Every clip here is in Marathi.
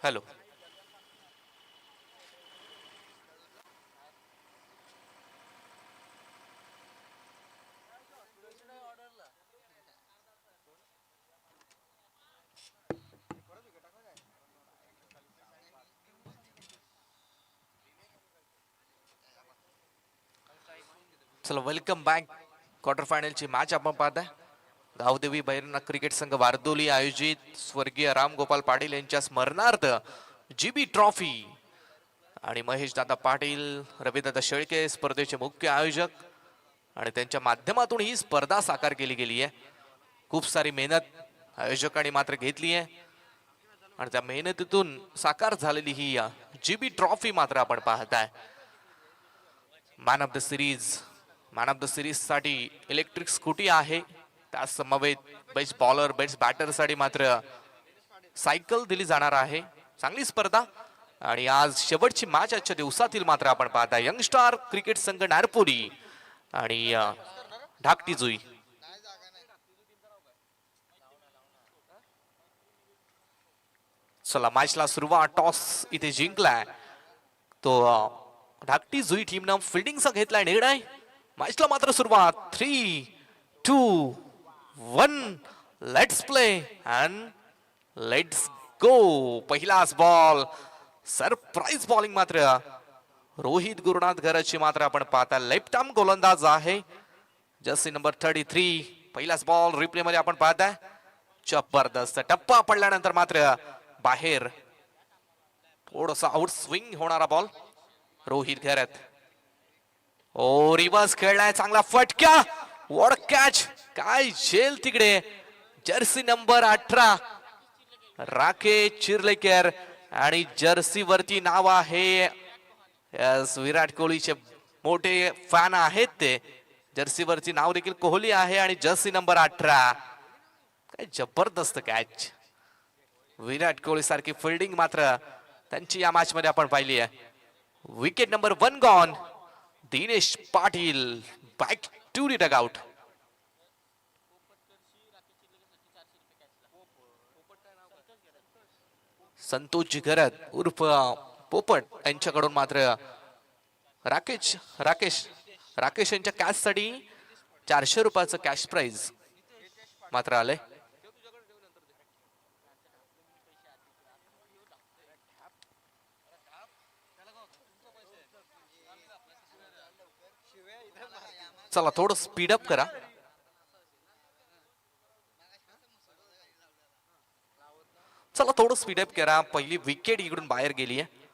हॅलो. चला वेलकम बॅक. क्वार्टर फायनलची मॅच आपण पाहताय. गावदेवी बैरना क्रिकेट संघ वारदोली आयोजित स्वर्गीय राम गोपाल पाटील यांच्या स्मरणार्थ जीबी ट्रॉफी आणि महेश दादा पाटील, रविदादा शेळके स्पर्धेचे मुख्य आयोजक आणि त्यांच्या माध्यमातून ही स्पर्धा साकार केली गेली आहे. खूप सारी मेहनत आयोजकांनी मात्र घेतली आहे आणि त्या मेहनतीतून साकार झालेली ही जीबी ट्रॉफी मात्र आपण पाहताय. मॅन ऑफ द सिरीज साठी इलेक्ट्रिक स्कूटी आहे. त्या समवेत बेस्ट बॉलर बेस्ट बॅटर साठी मात्र सायकल दिली जाणार आहे. चांगली स्पर्धा आणि आज शेवटची मॅच आजच्या दिवसातील मात्र आपण पाहता यंगस्टार क्रिकेट संघ नारपोली आणि धाकटी जुई. चला मॅचला सुरुवात. टॉस इथे जिंकलाय तो धाकटी जुई टीमनं फिल्डिंगचा घेतलाय निर्णय. मॅचला मात्र सुरुवात. 3, 2, 1 let's play and let's go. पहिलाच बॉल. सरप्राईज बॉलिंग मात्र रोहित गुरुनाथ घरची मात्र आपण पाहता लेफ्ट आर्म गोलंदाज आहे. Jersey number 33. पहिलाच बॉल रिप्ले मध्ये आपण पाहताय. जबरदस्त टप्पा पडल्यानंतर मात्र बाहेर थोडासा आउट स्विंग होणारा बॉल. रोहित घरत ओ रिवर्स खेळलाय. चांगला फटका. What catch. काय झेल तिकडे. जर्सी नंबर 18 राकेश चिर्लेकर आणि जर्सी वरती नाव आहे. विराट कोहलीचे मोठे फॅन आहेत ते. जर्सी वरती नाव देखील कोहली आहे आणि जर्सी नंबर 18. काय जबरदस्त कॅच. विराट कोहली सारखी फिल्डिंग मात्र त्यांची या मॅच मध्ये आपण पाहिली आहे. Wicket number 1 gone. Dinesh Patil back to the dugout. Santosh Jigrat उर्फ पोपट यांच्याकडून मात्र राकेश यांच्या कॅच साठी 400 रुपयाचं कॅश प्राइज मात्र आले. चला थोडं स्पीडअप करा. पहिली विकेट इकडून बाहेर गेली आहे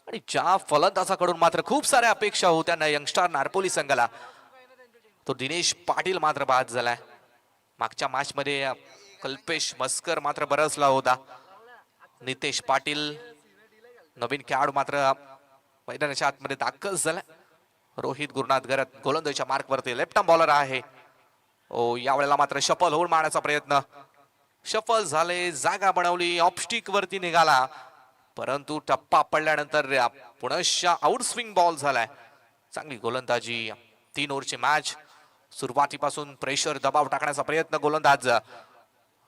आणि ज्या फलंदाजाकडून मात्र खूप साऱ्या अपेक्षा होत्या ना यंगस्टार नारपोली संघाला, तो दिनेश पाटील मात्र बाद झालाय. मागच्या मॅच मध्ये कल्पेश मस्कर मात्र बरसला होता. नितेश पाटील नवीन खेळाडू मात्र मैदानाच्या आतमध्ये दाखल झालाय. रोहित गुरुनाथ घरत गोलंदाजीच्या मार्क वरती लेफ्ट आर्म बॉलर आहे. ओ यावेळेला मात्र शफल होऊन मारण्याचा प्रयत्न. शफल झाले. जागा बनवली. ऑफस्टिक वरती निघाला परंतु टप्पा पडल्यानंतर पुनश्च आउट स्विंग बॉल झालाय. चांगली गोलंदाजी. 3 ओव्हरची मॅच. सुरुवातीपासून प्रेशर दबाव टाकण्याचा प्रयत्न गोलंदाज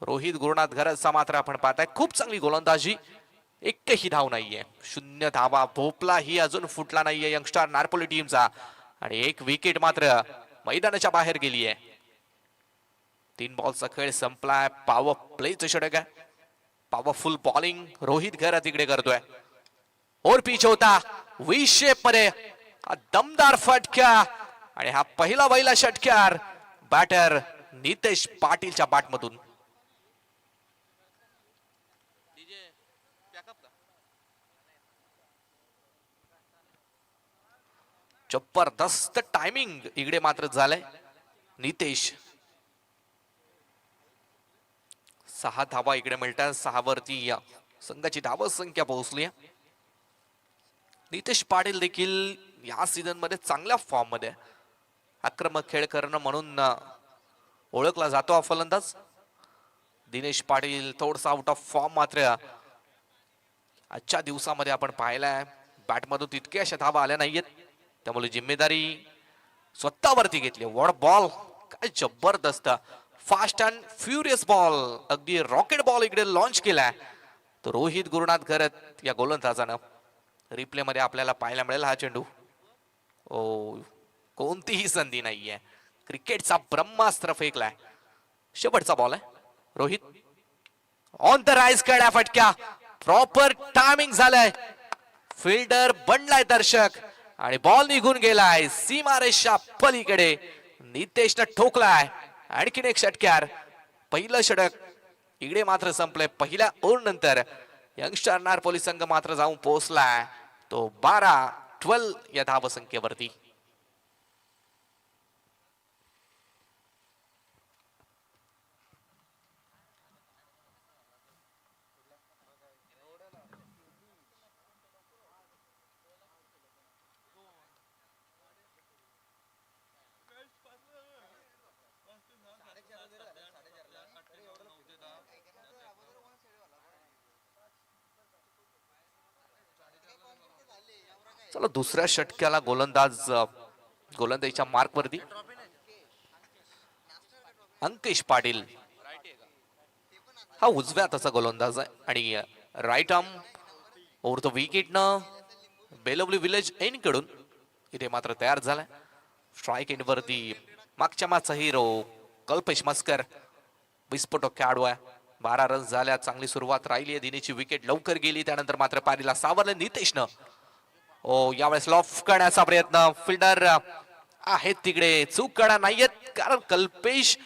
रोहित गुरुनाथ घरतचा मात्र आपण पाहताय. खूप चांगली गोलंदाजी. एकही धाव नाहीये. 0 धावा. भोपला ही अजून फुटला नाहीये यंगस्टार नारपोली टीमचा आणि एक विकेट मात्र मैदानाच्या बाहेर गेली आहे. 3 बॉलचा खेळ संपलाय. पॉवर प्लेचं षटक आहे. पॉवरफुल बॉलिंग रोहित घरत तिकडे करतोय. ओर पिच होता वी शेप मध्ये. दमदार फटका आणि हा पहिला षटकार बॅटर नितेश पाटीलच्या बॅटमधून. जबरदस्त टायमिंग इकडे मात्र झालंय. नितेश 6 धावा इकडे मिळतात. 6 वरती या संघाची धाव संख्या पोहोचली. नितेश पाटील देखील या सीझन मध्ये चांगल्या फॉर्म मध्ये. आक्रमक खेळ करणं म्हणून ओळखला जातो हा फलंदाज. दिनेश पाटील थोडसा आउट ऑफ फॉर्म मात्र आजच्या दिवसामध्ये आपण पाहिलाय. बॅटमधून तितके अशा धावा आल्या नाहीयेत त्यामुळे जिम्मेदारी स्वतःवरती घेतली. What ball. काय जबरदस्त फास्ट अँड फ्युरियस बॉल. अगदी रॉकेट बॉल इकडे लॉन्च केलाय. तो रोहित गुरुनाथ करत या गोलंदाजानं रिप्ले मध्ये आपल्याला पाहायला मिळेल हा चेंडू. ओ कोणतीही संधी नाहीये. क्रिकेटचा ब्रह्मास्त्र फेकलाय. शेवटचा बॉल आहे. रोहित ऑन द राईज कडा फटक्या. प्रॉपर टायमिंग झालंय. फिल्डर बनलाय दर्शक आणि बॉल निघून गेलाय सीमारेषा पलीकडे. नितेशनं ठोकलाय. आणखीन एक षटकार. पहिलं षटक इकडे मात्र संपलंय. पहिल्या ओव्हर नंतर यंगस्टर नारपोली संघ मात्र जाऊन पोहोचलाय तो 12 या धावसंख्येवरती. चला दुसऱ्या षटक्याला गोलंदाजीच्या मार्क वरती अंकेश पाटील हा उजव्या हाताचा गोलंदाज आहे आणि राईट आर्म ओव्हर द विकेटनं बेलवली विलेज एन कडून इथे मात्र तयार झालाय. स्ट्राईक एंड वरती मागच्या मॅचचा हिरो कल्पेश मस्कर विस्फोटक खेळाडू आहे. 12 रन झाल्या. चांगली सुरुवात राहिली आहे. दिनेची विकेट लवकर गेली. त्यानंतर मात्र पारीला सावरलं नितेशनं. यावेळेस लॉफ करण्याचा प्रयत्न. फिल्डर आहेत तिकडे. चूक करणार नाहीयेत कारण कल्पेश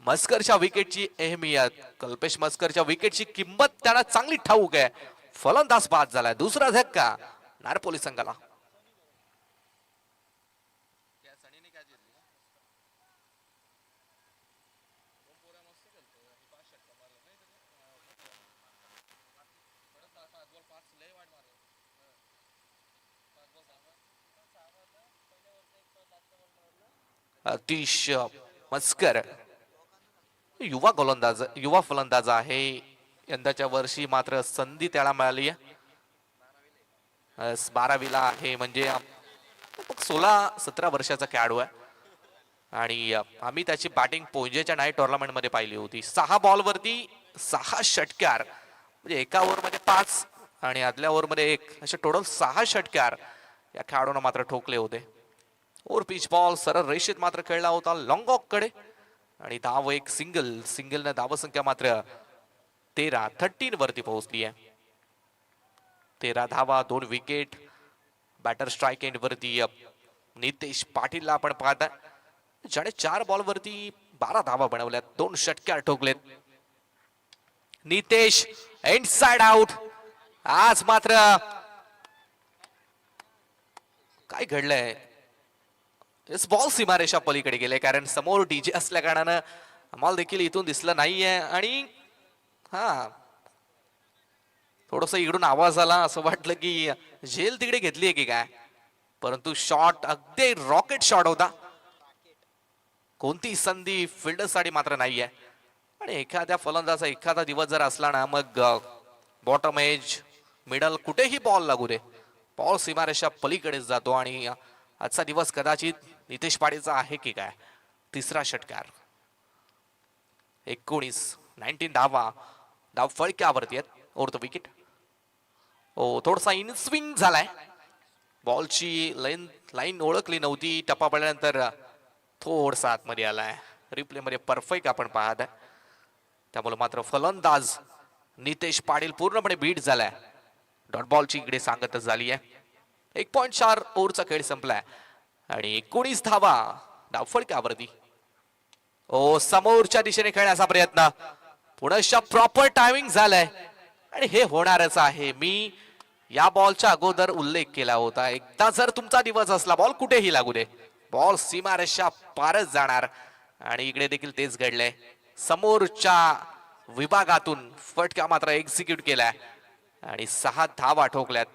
मस्करच्या विकेटची अहमियत, कल्पेश मस्करच्या विकेटची किंमत त्यांना चांगली ठाऊक आहे. फलंदाज बाद झालाय. दुसरा धक्का नारपोली संघाला. अतिश मस्कर युवा गोलंदाज, युवा फलंदाज आहे. यंदाच्या वर्षी मात्र संधी त्याला मिळाली आहे. 12वीला आहे म्हणजे 16-17 वर्षाचा खेळाडू आहे आणि आम्ही त्याची बॅटिंग पोंजेच्या नाईट टुर्नामेंट मध्ये पाहिली होती. 6 बॉल वरती 6 षटकार म्हणजे एका ओव्हर मध्ये 5 आणि आदल्या ओव्हर मध्ये 1 असे टोटल 6 षटकार या खेळाडूंना मात्र ठोकले होते. ओव्हर पिच बॉल सरळ रेषेत मात्र खेळला होता लॉंग ऑफ कडे आणि धाव एक सिंगलनं धावसंख्या मात्र 13 वरती पोहोचली आहे. 13 धावा 2 विकेट. बॅटर स्ट्राईक एंड वरती नितेश पाटीलला आपण पाहता ज्याने 4 बॉल वरती 12 धावा बनवल्यात. 2 षटकार ठोकलेत. Nitesh end side out. आज मात्र काय घडलंय. बॉल सीमारेषा पलीकडे गेले कारण समोर डीजे असल्या कारणानं आम्हाला देखील इथून दिसलं नाहीये आणि थोडस इकडून आवाज आला. असं वाटलं की झेल तिकडे घेतलीये की काय, परंतु शॉट अगदी रॉकेट शॉट होता. कोणती संधी फिल्डर साठी मात्र नाहीये आणि एखाद्या फलंदाजा एखादा दिवस जर असला ना मग बॉटम एज मिडल कुठेही बॉल लागू दे बॉल सीमारेषा पलीकडेच जातो आणि आजचा दिवस कदाचित नितेश पाटीलचा आहे की काय. तिसरा षटकार 19 धावा. धाव फळक्यावरती आहेत ओव्हर द विकेट. थोडासा इन स्विंग झालाय. बॉलची लाईन ओळखली नव्हती. टप्पा पडल्यानंतर थोडसा आतमध्ये आलाय. रिप्ले मध्ये परफेक्ट आपण पाहत आहे. त्यामुळे मात्र फलंदाज नितेश पाटील पूर्णपणे बीट झालाय. डॉट बॉलची इकडे सांगतच झाली आहे. 1.4 ओव्हरचा खेळ संपलाय आणि 19 धावा धाव फळक्यावरती. समोरच्या दिशेने खेळण्याचा प्रयत्न. पुनश्च प्रॉपर टायमिंग झालंय आणि हे होणारच आहे. मी या बॉलच्या अगोदर उल्लेख केला होता. एकदा जर तुमचा दिवस असला बॉल कुठेही लागू दे बॉल सीमारेषा पारच जाणार आणि इकडे देखील तेच घडलंय. समोरच्या विभागातून फटका मात्र एक्झिक्यूट केलाय आणि 6 धावा ठोकल्यात.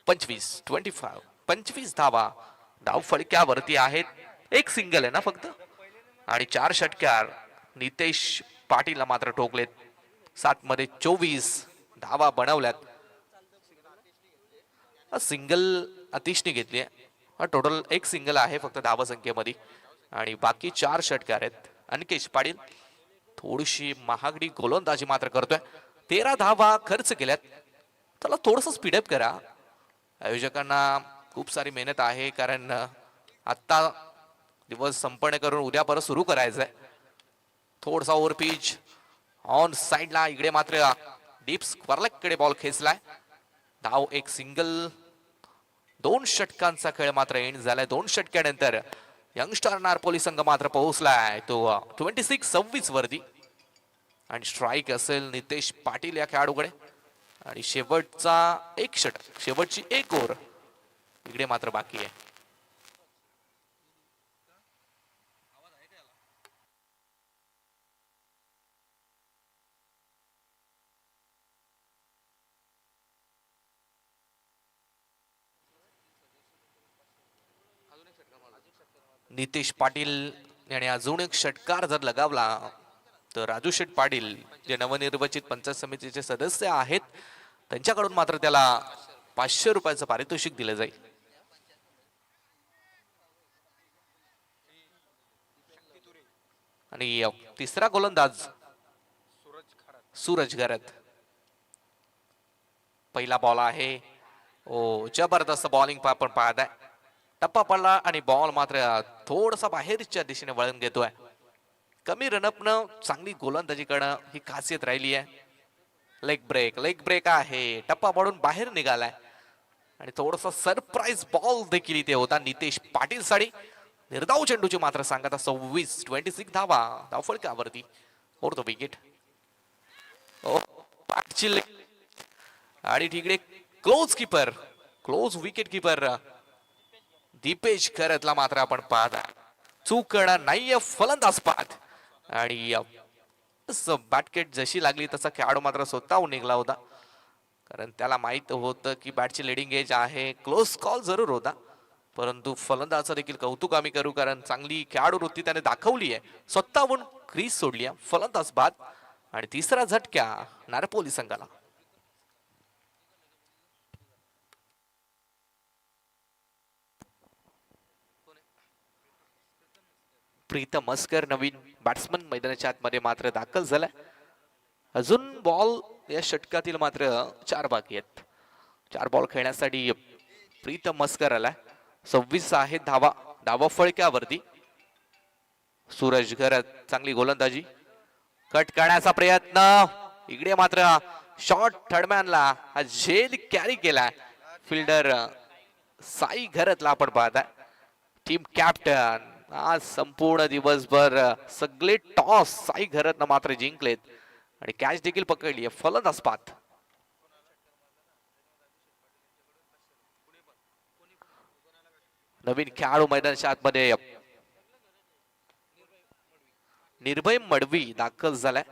25 धावा धाव फळक्यावरती आहेत. एक सिंगल आहे ना फक्त आणि 4 षटकार नितेश पाटीलला मात्र ठोकलेत. 7 मध्ये 24 धावा बनवल्यात. सिंगल अतिशने घेतली आहे. टोटल एक सिंगल आहे फक्त धावा संख्येमध्ये आणि बाकी 4 षटकार आहेत. अंकेश पाटील थोडीशी महागडी गोलंदाजी मात्र करतोय. 13 धावा खर्च केल्यात. त्याला थोडस स्पीडअप करा. आयोजकांना खूप सारी मेहनत आहे, कारण आता दिवस संपन्न करून उद्या परत सुरू करायचंय. थोडसा ओव्हर पिच ऑन साइडला. इकडे मात्र डीप स्क्वेअरलेगकडे बॉल खेचलाय. धाव एक सिंगल. 2 षटकांचा खेळ मात्र एंड झालाय. 2 षटकानंतर यंगस्टार नारपोली संघ मात्र पोहोचलाय तो 26-26 वरती. आणि स्ट्राईक असेल नितेश पाटील या खेळाडूकडे. आणि शेवटचा एक षटक, शेवटची एक ओव्हर इकडे मात्र बाकी आहे. नितेश पाटील याने अजून एक षटकार जर लगावला तर राजू शेठ पाटील जे नवनिर्वाचित पंचायत समितीचे सदस्य आहेत त्यांच्याकडून मात्र त्याला 500 रुपयाचं पारितोषिक दिलं जाईल. आणि तिसरा गोलंदाज सूरज घरत. पहिला बॉल आहे. ओ जबरदस्त बॉलिंग आपण पाहताय. टप्पा पडला आणि बॉल मात्र थोडासा बाहेरच्या दिशेने वळण घेतोय. कमी रनअपनं चांगली गोलंदाजी करणं ही खासियत राहिली आहे. लेग ब्रेक आहे. टप्पा पडून बाहेर निघालाय आणि थोडासा सरप्राईज बॉल देखील इथे होता नितेश पाटील साठी. निर्धाव चेंडूची मात्र सांगता 26 धावा धावफलकावरती. Four the wicket. आणि तिकडे क्लोज विकेट कीपर दीपेश खरतला मात्र आपण पाहता. चूक करणार नाहीये फलंदाज पाहत. आणि बॅटकेट जशी लागली तसा खेळाडू मात्र स्वतःहून निघाला होता, कारण त्याला माहित होतं की बॅटची लिडिंग एज आहे. क्लोज कॉल जरूर होता, परंतु फलंदाजाचं देखील कौतुक आम्ही करू, कारण चांगली खेळाडू वृत्ती त्याने दाखवली आहे. स्वतःहून क्रीज सोडली आहे. फलंदाज बाद. आणि तिसरा झटका नारपोली संघाला. प्रीतम मस्कर नवीन बॅट्समन मैदानाच्या आतमध्ये मात्र दाखल झालाय. अजून बॉल या षटकातील मात्र 4 बाकी आहेत. 4 बॉल खेळण्यासाठी प्रीतम मस्कर आलाय. 26 आहेत धावा फळक्यावरती. सूरज घरत चांगली गोलंदाजी. कट करण्याचा प्रयत्न. इकडे मात्र शॉट थर्डमॅनला हा झेल कॅरी केलाय. फिल्डर साई घरतला आपण पाहताय. Team captain. आज संपूर्ण दिवसभर सगळे टॉस साई घरतनं मात्र जिंकलेत आणि कॅच देखील पकडली आहे. फलंदाज पात. नवीन खेळाडू मैदानाच्या आतमध्ये निर्भय मडवी दाखल झालाय.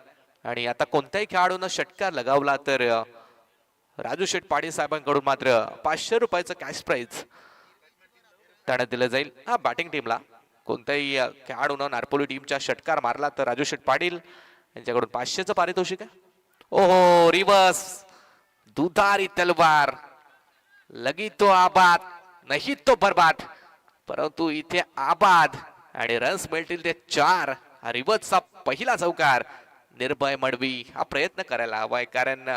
आणि आता कोणत्याही खेळाडूंना षटकार लगावला तर राजू शेठ पाटील साहेबांकडून मात्र 500 रुपयाचं कॅश प्राइज त्यांना दिलं जाईल. हा बॅटिंग टीमला कोणत्याही खेळाडूनं नारपोली टीमच्या षटकार मारला तर राजू शेठ पाटील यांच्याकडून 500चं पारितोषिक आहे. ओहो, रिवर्स दुधारी तलवार. लगी तो आबाद नाही तो बर्बाद. परंतु इथे आबाद आणि रन्स मिळतील ते 4. रिवर्सचा पहिला चौकार. निर्भय मडवी हा प्रयत्न करायला हवाय, कारण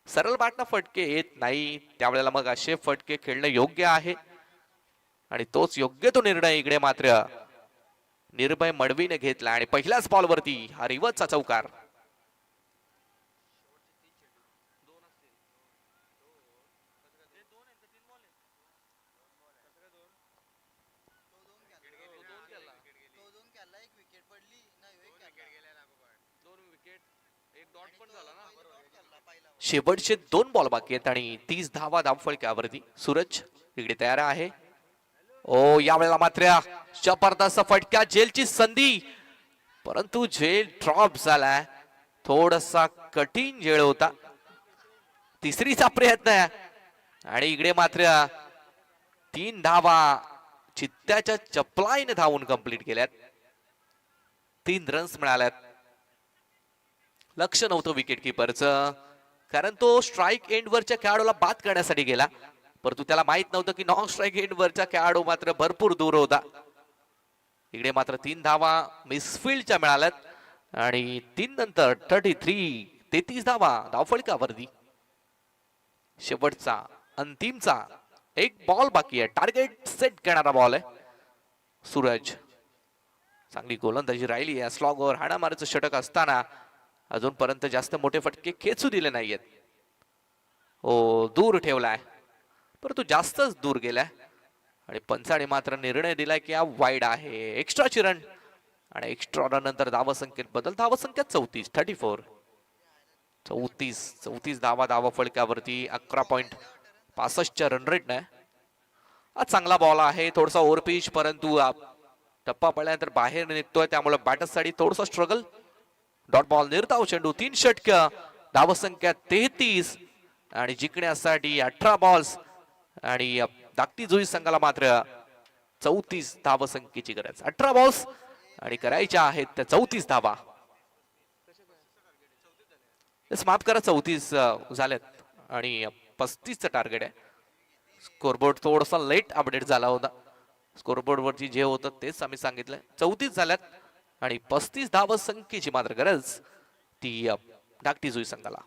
सरळ बॅटना फटके येत नाही. त्यावेळेला मग असे फटके खेळणं योग्य आहे आणि तोच योग्य तो निर्णय इकडे मात्र निर्भय मडवीने घेतला. आणि पहिल्याच बॉल वरती हा रिवर्सचा चौकार. शेवटचे 2 बॉल बाकी आहेत आणि 30 धावा धावफळक्यावरती. सूरज इकडे तयार आहे. ओ यावेळेला मात्र जबरदस्त फटका. झेलची संधी, परंतु झेल ड्रॉप झालाय. थोडासा कठीण झेल होता. तिसरीचा प्रयत्न आणि इकडे मात्र 3 धावा चित्त्याच्या चपलाईने धावून कंप्लीट केल्यात. 3 रन्स मिळाल्यात. लक्ष नव्हतं विकेट किपरचं, कारण तो स्ट्राईक एंड वरच्या खेळाडूला बाद करण्यासाठी गेला, परंतु त्याला माहित नव्हतं की नॉन स्ट्राईक एंड वरचा खेळाडू मात्र भरपूर दूर होता. इकडे मात्र 3 धावा मिसफिल्डच्या मिळाल्यात आणि 3 नंतर 33 धावा धावफलकावरती. शेवटचा अंतिमचा एक बॉल बाकी आहे. टार्गेट सेट करणारा बॉल आहे. सूरज चांगली गोलंदाजी राहिली आहे. स्लॉगवर हाणामारीचं षटक असताना अजूनपर्यंत जास्त मोठे फटके खेचू दिले नाहीयेत. हो दूर ठेवलाय परंतु जास्तच दूर गेलाय आणि पंचाने मात्र निर्णय दिलाय की हा वाईड आहे. एक्स्ट्राची रन आणि एक्स्ट्रा रन नंतर धावसंख्येत बदल. धावसंख्या 34 धावा धावा फळक्यावरती 11.65 रन रेट नाही. हा चांगला बॉल आहे. थोडासा ओव्हरपिच परंतु टप्पा पडल्यानंतर बाहेर निघतोय त्यामुळे बॅटर्ससाठी थोडासा स्ट्रगल. डॉट बॉल निर्धाव चेंडू 3 षटक धावसंख्या 33 आणि जिंकण्यासाठी 18 बॉल्स आणि धाकटी जुई संघाला मात्र 34 धावसंख्येची गरज. 18 बॉल्स आणि करायच्या आहेत त्या 34 धावा. माफ करा 34 झाल्यात आणि 35चं टार्गेट आहे. स्कोरबोर्ड थोडासा लेट अपडेट झाला होता. स्कोरबोर्ड वरती जे होतं तेच आम्ही सांगितलंय. 34 झाल्यात आणि 35 धावसंख्येची मात्र गरज ती धाकटी जुई संघाला.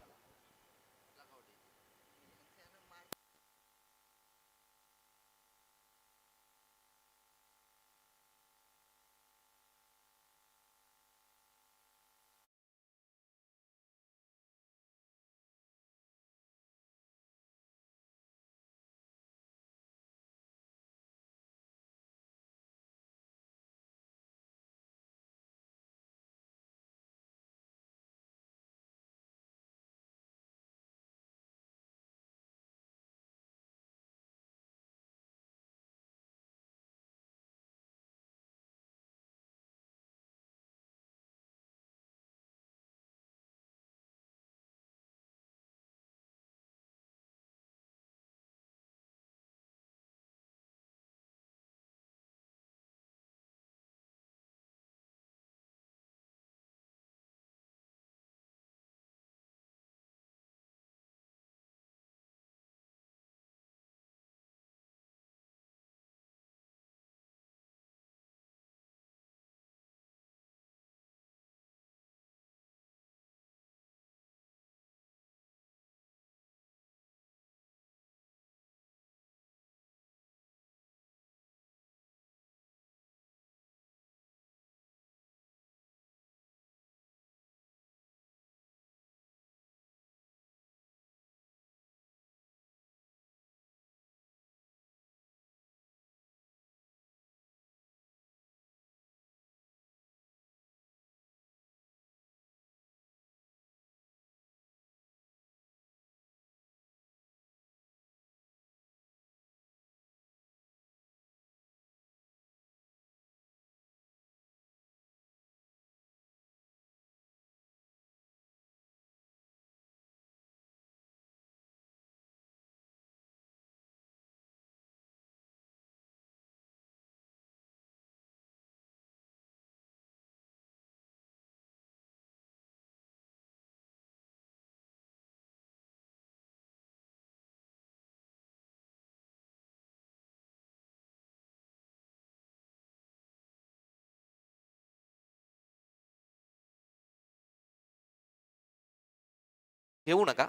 घेऊ नका.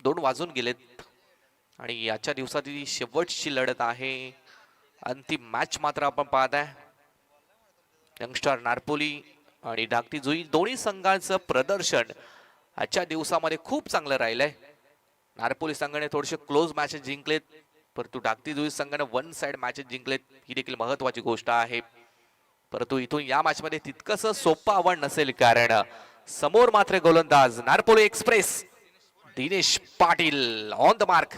2 वाजून गेलेत आणि याच्या दिवसाची शेवटची लढत आहे. अंतिम मॅच मात्र आपण पाहत आहे. यंगस्टर नारपोली आणि धाकटी जुई दोन्ही संघांचं प्रदर्शन आजच्या दिवसामध्ये खूप चांगलं राहिलंय. नारपोली संघाने थोडेसे क्लोज मॅचेस जिंकलेत परंतु धाकटी जुई संघाने वन साइड मॅचेस जिंकलेत. ही देखील महत्वाची गोष्ट आहे. परंतु इथून या मॅच मध्ये तितकंस सोपं आव्हान नसेल कारण समोर मात्र गोलंदाज Narpoli express Dinesh Patil on the mark.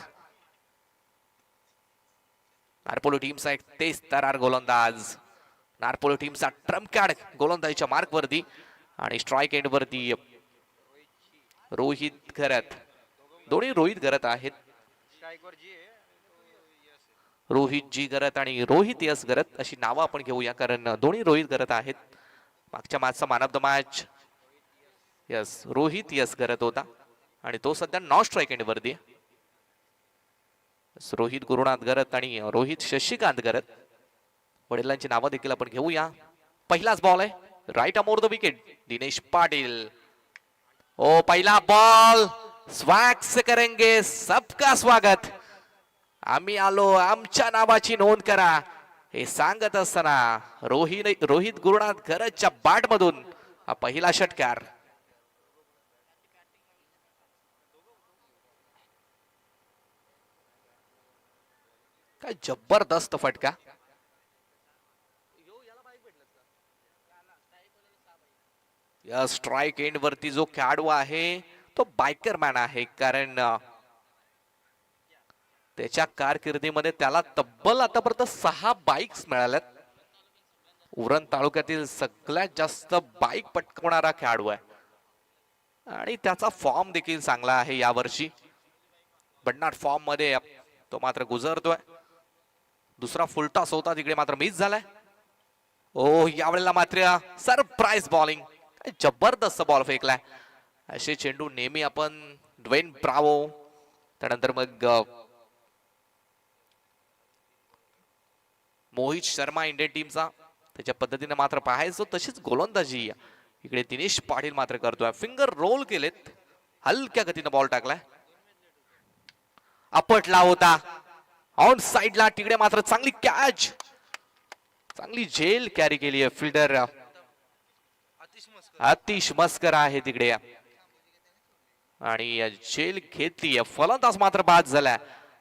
Narpoli टीमचा एक तेज तरार गोलंदाज. नारपोली टीमचा ट्रम्प कार्ड गोलंदाजीच्या मार्क वरती आणि स्ट्राइक एंड वरती रोहित घरत. दोन्ही रोहित घरत आहेत. रोहित जी घरत आणि रोहित यस घरत अशी नावं आपण घेऊया कारण दोन्ही रोहित घरत आहेत. मागच्या मॅचचा man of the match yes Rohit yes Gharat होता आणि तो सध्या नॉन स्ट्राइक एंड वरती आहे. रोहित गुरुनाथ घरत आणि रोहित शशिकांत घरत वडिलांची नावं देखील आपण घेऊया. पहिलाच बॉल आहे right arm over the wicket. Dinesh Patil. ओ पहिला बॉल. स्वॅग से करेंगे सबका स्वागत. आम्ही आलो आमच्या नावाची नोंद करा हे सांगत असताना रोहित गुरुनाथ घरच्या बाट मधून हा पहिला षटकार. काय जबरदस्त फटका. या स्ट्राइक एंड वरती जो खेळाडू आहे तो बायकर मॅन आहे, कारण त्याच्या कारकिर्दीमध्ये त्याला तब्बल आतापर्यंत 6 बाईक्स मिळाल्यात. उरण तालुक्यातील सगळ्यात जास्त बाईक पटकवणारा खेळाडू आहे आणि त्याचा फॉर्म देखील चांगला आहे यावर्षी. बडनाट फॉर्म मध्ये तो मात्र गुजरतोय. दुसरा फुलटॉस होता तिकडे मात्र मिस झालाय. ओ यावेळेला मात्र सरप्राईज बॉलिंग. जबरदस्त बॉल फेकलाय. असे चेंडू नेहमी आपण ड्वेन ब्रावो त्यानंतर मग मोहित शर्मा इंडियन टीमचा त्याच्या पद्धतीने मात्र पाहायचो. तशीच गोलंदाजी इकडे दिनेश पाटील मात्र करतोय. फिंगर रोल केलेत. हलक्या गतीने बॉल टाकलाय. आपटला होता ऑन साइडला. तिकडे मात्र चांगली कॅच. चांगली झेल कॅरी केली आहे फिल्डर आतिश मस्कर आहे तिकडे आणि झेल घेतली. फलंदाज मात्र बाद झालाय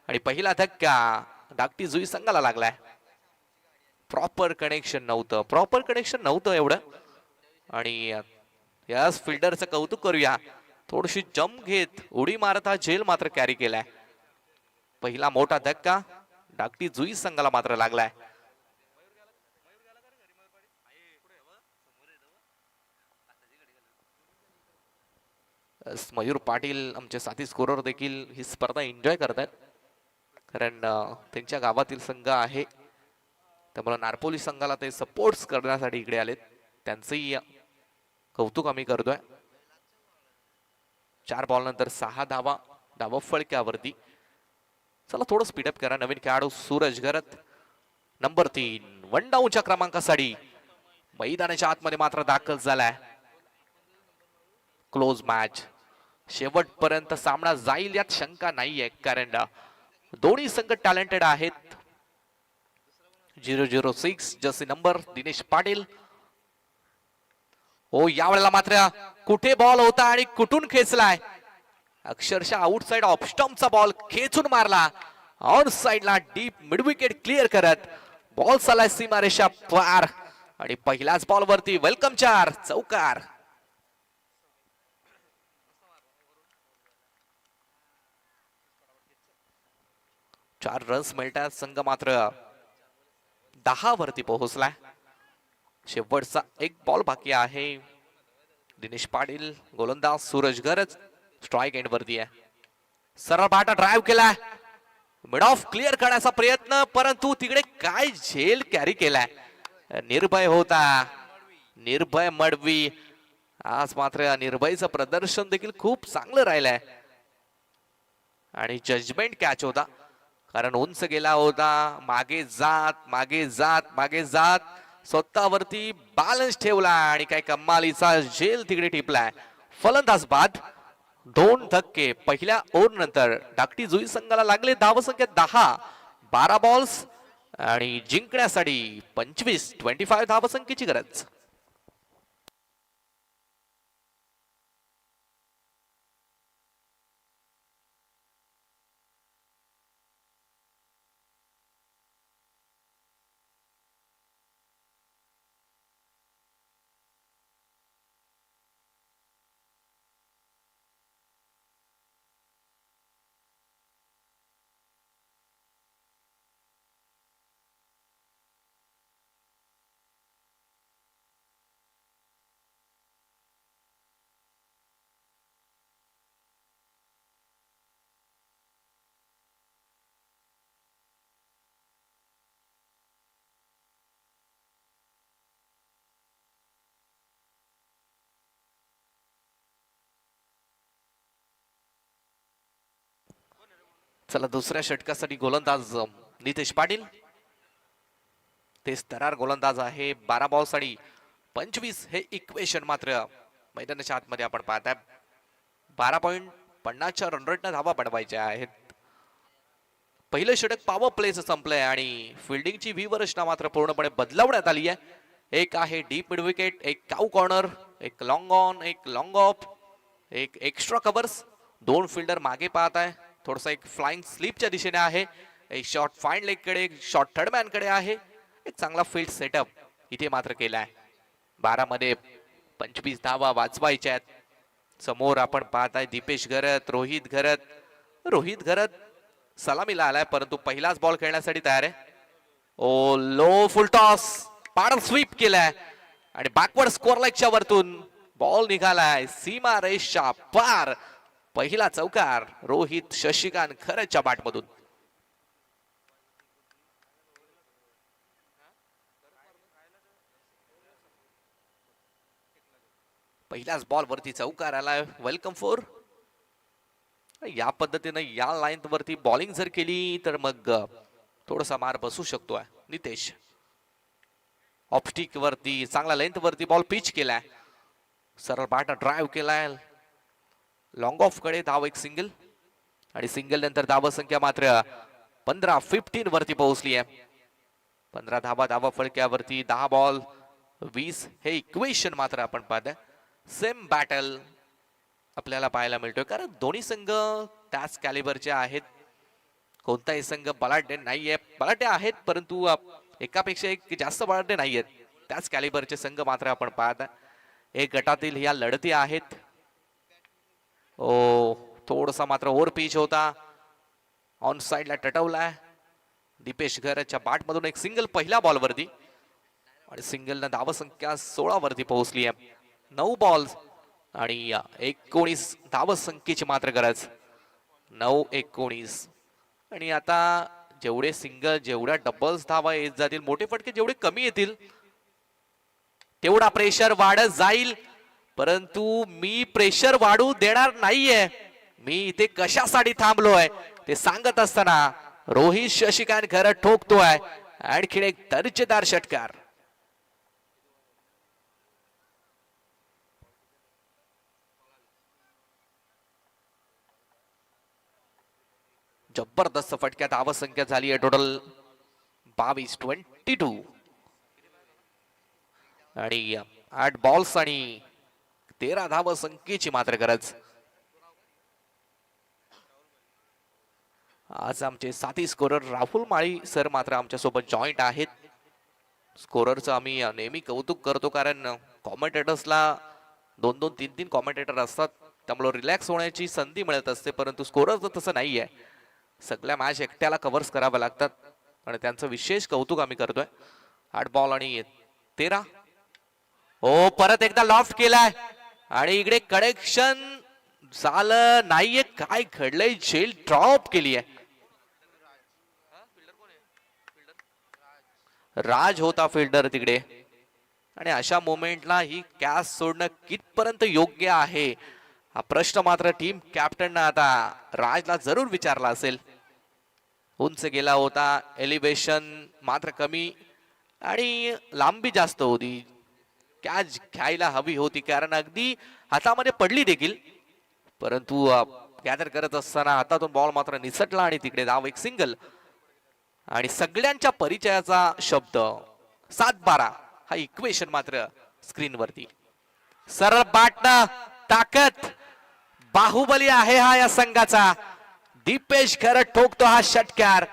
आणि पहिला धक्का धाकटी जुई संघाला लागलाय. प्रॉपर कनेक्शन नव्हतं एवढं. आणि याच फिल्डरचं कौतुक करूया. थोडीशी जम्प घेत उडी मारत हा झेल मात्र कॅरी केलाय. पहिला मोठा धक्का धाकटी जुई संघाला मात्र लागलाय. मयूर पाटील आमचे साथी स्कोरर देखील ही स्पर्धा एन्जॉय करतात, कारण त्यांच्या गावातील संघ आहे त्यामुळे नारपोली संघाला ते सपोर्ट करण्यासाठी इकडे आलेत. त्यांचंही कौतुक आम्ही करतोय. 4 बॉल नंतर 6 धावा. धावा फळक्यावरती. चला थोडं स्पीडअप करा. नवीन खेळाडू सूरज घरत नंबर 3 वन डाऊनच्या क्रमांकासाठी मैदानाच्या आतमध्ये मात्र दाखल झालाय. Close match. शेवटपर्यंत सामना जाईल यात शंका नाहीये, कारण दोन्ही संघ टॅलेंटेड आहेत. 006 जर्सी नंबर दिनेश पाटील. हो यावेळेला मात्र कुठे बॉल होता आणि कुठून खेचलाय. अक्षरशः आउटसाइड ऑफ स्टंपचा बॉल खेचून मारला. ऑन साइडला डीप मिड विकेट क्लिअर करत बॉल चालाय सीमारेषा पार आणि पहिल्याच बॉल वरती वेलकम 4 चौकार. चार रन्स मिळतात. संघ मात्र 10 वरती पोहोचलाय. शेवटचा 1 बॉल बाकी आहे. दिनेश पाटील गोलंदाज सूरज गरज स्ट्राइक एंड वरती आहे. सरळ बाटा ड्राइव्ह केलाय. मिड ऑफ क्लिअर करण्याचा प्रयत्न, परंतु तिकडे काय झेल कॅरी केलाय. निर्भय होता. निर्भय मडवी. आज मात्र निर्भयचं प्रदर्शन देखील खूप चांगलं राहिलंय आणि जजमेंट कॅच होता, कारण उंच गेला होता. मागे जात स्वतःवरती बॅलन्स ठेवला आणि काय कमालीचा झेल तिकडे टिपलाय. फलंदाज बाद. 2 धक्के पहिल्या ओव्हर नंतर धाकटी जुई संघाला लागले. धावसंख्या 10. 12 बॉल्स आणि जिंकण्यासाठी 25 धावसंख्येची गरज. चला दुसऱ्या षटकासाठी गोलंदाज नितेश पाटील. तेच तरार गोलंदाज आहे. 12 बॉल्स आणि 25 हे इक्वेशन मात्र मैदानाच्या आतमध्ये आपण पाहताय. 12.50च्या रन रेटनं धावा बनवायच्या आहेत. पहिलं षटक पॉवर प्लेचं संपलंय आणि फिल्डिंगची व्यूहरचना मात्र पूर्णपणे बदलवण्यात आली आहे. एक आहे डीप मिड विकेट, एक काऊ कॉर्नर, एक लॉंग ऑन, एक लॉंग ऑफ, एक एक्स्ट्रा कव्हर्स. 2 फिल्डर मागे पाहत आहे. थोडसा एक फ्लाइंग स्लीपच्या दिशेने आहे. एक शॉर्ट फाईन लेग कडे, एक शॉर्ट थर्ड मॅन कडे आहे. एक चांगला फील्ड सेटअप इथे मात्र केलाय. 12 मध्ये 25 धावा वाचवायच्या आहेत. समोर आपण पाहताय दीपेश घरत, रोहित घरत सलामीला आलाय, परंतु पहिलाच बॉल खेळण्यासाठी तयार आहे. ओ लो फुल टॉस, पाडल स्वीप केलाय आणि बॅकवर्ड स्कोअर लाईकच्या वरतून बॉल निघालाय सीमा रेषच्या पार. पहिला चौकार रोहित शशिकांत खरच्या बॅटमधून. पहिल्याच बॉल वरती चौकार आलाय. Welcome four. या पद्धतीने या लाईन वरती बॉलिंग जर केली तर मग थोडासा मार बसू शकतोय. नितेश ऑफस्टिक वरती चांगला लेंथ वरती बॉल पिच केलाय. सरळ बॅट ड्राइव्ह केलाय. लॉंग ऑफ कडे धाव, एक सिंगल आणि सिंगल नंतर धाव संख्या मात्र 15-15 वरती पोहोचली आहे. 15 धावा धावा फळक्यावरती. 10 बॉल 20 हे इक्वेशन मात्र आपण पाहतोय. सेम बॅटल आपल्याला पाहायला मिळतोय, कारण दोन्ही संघ त्याच कॅलिबरचे आहेत. कोणताही संघ बलाढ्य नाहीये. बलाढ्य आहेत परंतु एकापेक्षा एक जास्त बलाढ्य नाहीयेत. त्याच कॅलिबरचे संघ मात्र आपण पाहत. एक गटातील या लढती आहेत. ओ थोडासा मात्र ओव्हर पिच होता. ऑन साइडला टटवलाय. दीपेश घरच्या बॅट मधून एक सिंगल पहिल्या बॉल वरती आणि सिंगल न धाव संख्या 16 वरती पोहोचली आहे. 9 बॉल्स आणि 19 धाव संख्येची मात्र गरज. 9-19 आणि आता जेवढे सिंगल, जेवढ्या डबल्स धावा येत जातील, मोठे फटके जेवढे कमी येतील तेवढा प्रेशर वाढत जाईल. परंतु मी प्रेशर वाढू देणार नाहीये. मी इथे कशासाठी थांबलोय ते सांगत असताना रोहित शशिकांत खरं ठोकतोय आणखी एक दर्जेदार षटकार. जबरदस्त फटक्यात धाव संख्या झाली आहे टोटल 22-22 आणि 8 बॉल्स आणि 13 धाव संख्येची मात्र गरज. आज आमचे साथी स्कोरर राहुल माळी सर मात्र आमच्या सोबत जॉईंट आहेत. स्कोररचं आम्ही नेहमी कौतुक करतो, कारण कॉमेंटेटर्सला 2-2, 3-3 कॉमेंटेटर असतात, त्यामुळे रिलॅक्स होण्याची संधी मिळत असते. परंतु स्कोररचं तसं नाहीये. सगळ्या मॅच एकट्याला कव्हर्स कराव्या लागतात आणि त्यांचं विशेष कौतुक आम्ही करतोय. 8 बॉल आणि 13. ओ परत एकदा लॉफ्ट केलाय आणि इकडे कनेक्शन झालं नाहीये. काय घडलंय? झेल ड्रॉप केली आहे. राज होता फिल्डर तिकडे आणि अशा मोमेंटला ही कॅच सोडणं कितपर्यंत योग्य आहे हा प्रश्न मात्र टीम कॅप्टन आता राजला जरूर विचारला असेल. उंच गेला होता, एलिव्हेशन मात्र कमी आणि लांबी जास्त होती. कॅच घ्यायला हवी होती कारण अगदी हातामध्ये पडली देखील, परंतु गॅदर करत असताना हातातून बॉल मात्र निसटला आणि तिकडे धाव, एक सिंगल आणि सगळ्यांच्या परिचयाचा शब्द 7-12 हा इक्वेशन मात्र स्क्रीन वरती. सरळ बॅटनं ताकद, बाहुबली आहे हा या संघाचा. दीपेश खरं ठोकतो हा षटकार.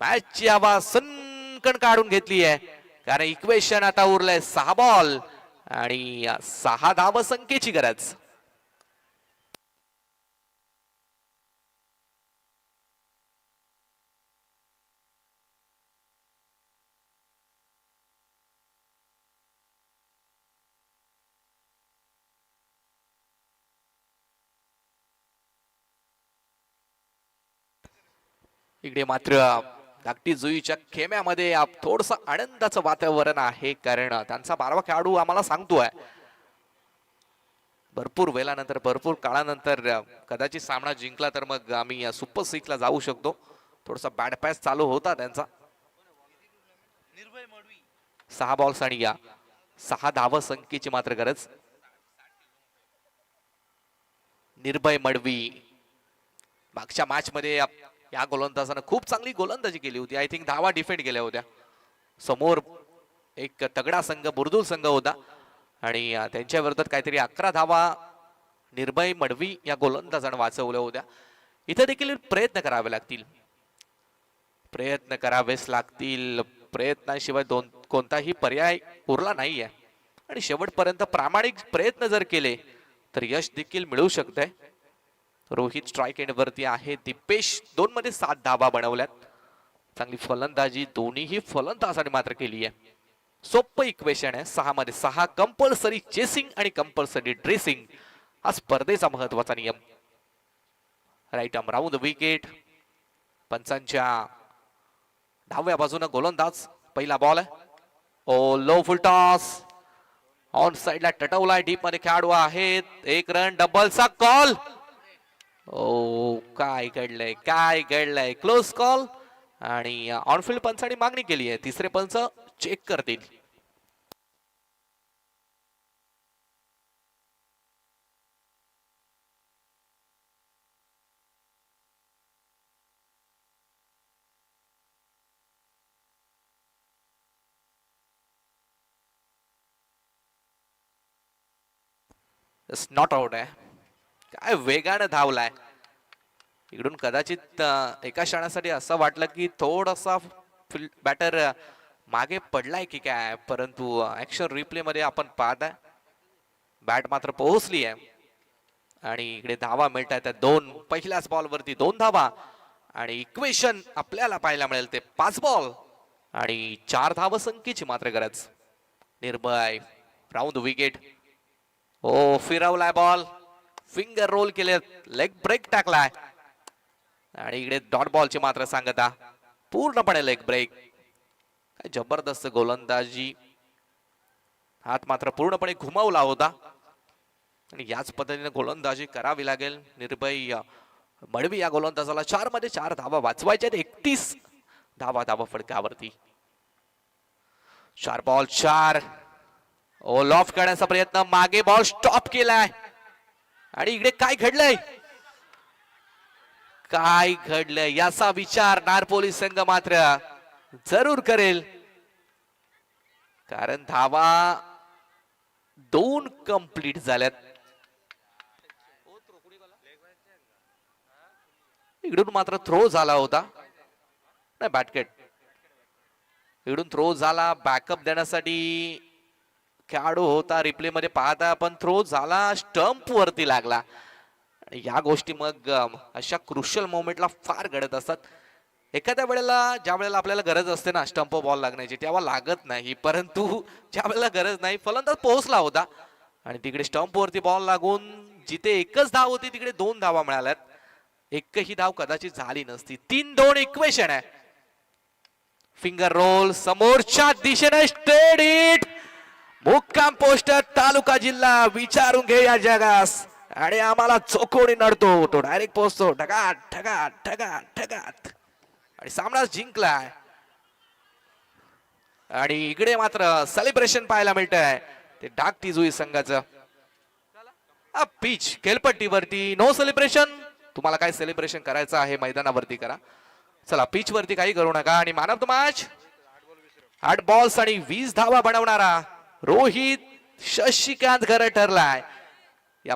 मॅचची हवा सनकण काढून घेतली आहे, कारण इक्वेशन आता उरलंय 6 बॉल आणि 6 धाव संख्येची गरज. इकडे मात्र धाकटी जुईच्या खेम्यामध्ये थोडस आनंदाचं वातावरण आहे, कारण त्यांचा 12वा खेळाडू आम्हाला सांगतोय भरपूर वेळानंतर, भरपूर काळानंतर कदाचित सामना जिंकला तर मग आम्ही सुपर 6 ला जाऊ शकतो. थोडासा बॅड पॅच चालू होता त्यांचा. 6 बॉल्स आणि या 6 धाव संख्येची मात्र गरज. निर्भय मडवी मागच्या मॅच मध्ये या गोलंदाजानं खूप चांगली गोलंदाजी केली होती. आय थिंक धावा डिफेंड केल्या होत्या. समोर एक तगडा संघ बुरदुल संघ होता आणि त्यांच्या विरोधात काहीतरी 11 धावा निर्भय मडवी या गोलंदाजानं वाचवल्या होत्या. इथे देखील प्रयत्न करावे लागतील. प्रयत्न करावेच लागतील. प्रयत्नाशिवाय कोणताही पर्याय उरला नाहीये आणि शेवटपर्यंत प्रामाणिक प्रयत्न जर केले तर यश देखील मिळू शकते. रोहित स्ट्राइक एंड वरती आहे. दिपेश 2 मध्ये 7 धावा बनवल्यात. चांगली फलंदाजी दोन्हीही फलंदाजांनी मात्र केली आहे. सोपं इक्वेशन आहे. 6 मध्ये 6 कंपल्सरी चेसिंग आणि कंपल्सरी ड्रेसिंग हा स्पर्धेचा महत्वाचा नियम. Right arm round the wicket. पंचांच्या डाव्या बाजूने गोलंदाज. पहिला बॉल आहे. ओ लो फुल टॉस ऑन साइडला टटवलाय. डीप मध्ये खेळाडू आहेत. 1 रन डबलचा कॉल. ओ काय घडलंय काय घडलंय. क्लोज कॉल आणि ऑनफिल्ड पंचांनी मागणी केली आहे. तिसरे पंच चेक करतील. नॉट आउट आहे. काय वेगाने धावलाय. इकडून कदाचित एका क्षणासाठी असं वाटलं की थोडासा बॅटर मागे पडलाय की काय, परंतु ऍक्शन रिप्ले मध्ये आपण पाहताय बॅट मात्र पोहोचली आहे आणि इकडे धावा मिळत आहेत. 2 पहिल्याच बॉल वरती 2 धावा आणि इक्वेशन आपल्याला पाहायला मिळेल ते 5 बॉल आणि 4 धाव संख्येची मात्र गरज. निर्भय राऊंड विकेट. ओ फिरवलाय बॉल. फिंगर रोल केले. लेग ब्रेक टाकलाय आणि इकडे डॉट बॉलची मात्र सांगता. पूर्णपणे लेग ब्रेक. काय जबरदस्त गोलंदाजी. हात मात्र पूर्णपणे घुमावला होता आणि याच पद्धतीने गोलंदाजी करावी लागेल. निर्भय मडवी या गोलंदाजाला 4 मध्ये 4 धावा वाचवायच्या. 31 धावा फडकावरती. 4 बॉल 4. ओ लॉफ करण्याचा प्रयत्न. मागे बॉल स्टॉप केलाय आणि इकडे काय घडलंय काय घडलंय याचा विचार नारपोली संघ मात्र जरूर करेल, कारण धावा 2 कंप्लीट झाल्यात. इकडून मात्र थ्रो झाला होता. नाही बॅटकेट. इकडून थ्रो झाला. बॅकअप देण्यासाठी खेळाडू होता. रिप्ले मध्ये पाहता पण थ्रो झाला. स्टंप वरती लागला. या गोष्टी मग अशा क्रुशियल मोमेंटला फार घडत असतात. एखाद्या वेळेला ज्या वेळेला आपल्याला गरज असते ना स्टंप बॉल लागण्याची तेव्हा लागत नाही, परंतु ज्या वेळेला गरज नाही फलंदाज पोहोचला होता आणि तिकडे स्टंप वरती बॉल लागून जिथे एकच धाव होती तिकडे 2 धावा मिळाल्यात. एकही धाव कदाचित झाली नसती. 3-2 इक्वेशन आहे. फिंगर रोल समोरच्या दिशेने स्ट्रेट हिट. मुक्काम पोस्ट तालुका जिल्हा विचारून घे या जगास आणि आम्हाला चोखोनी नडतो तो डायरेक्ट पोहोचतो. ढगात ढगात ढगात ढगात आणि सामना जिंकलाय. आणि इकडे मात्र सेलिब्रेशन पाहायला मिळत आहे ते डाक टिजुई संघाचं. पिच खेळपट्टीवरती नो सेलिब्रेशन. तुम्हाला काय सेलिब्रेशन करायचं आहे मैदानावरती करा. चला पिच वरती काही करू नका. आणि man of the match 8 balls आणि 20 धावा बनवणारा रोहित शशिकांत खरं ठरलाय.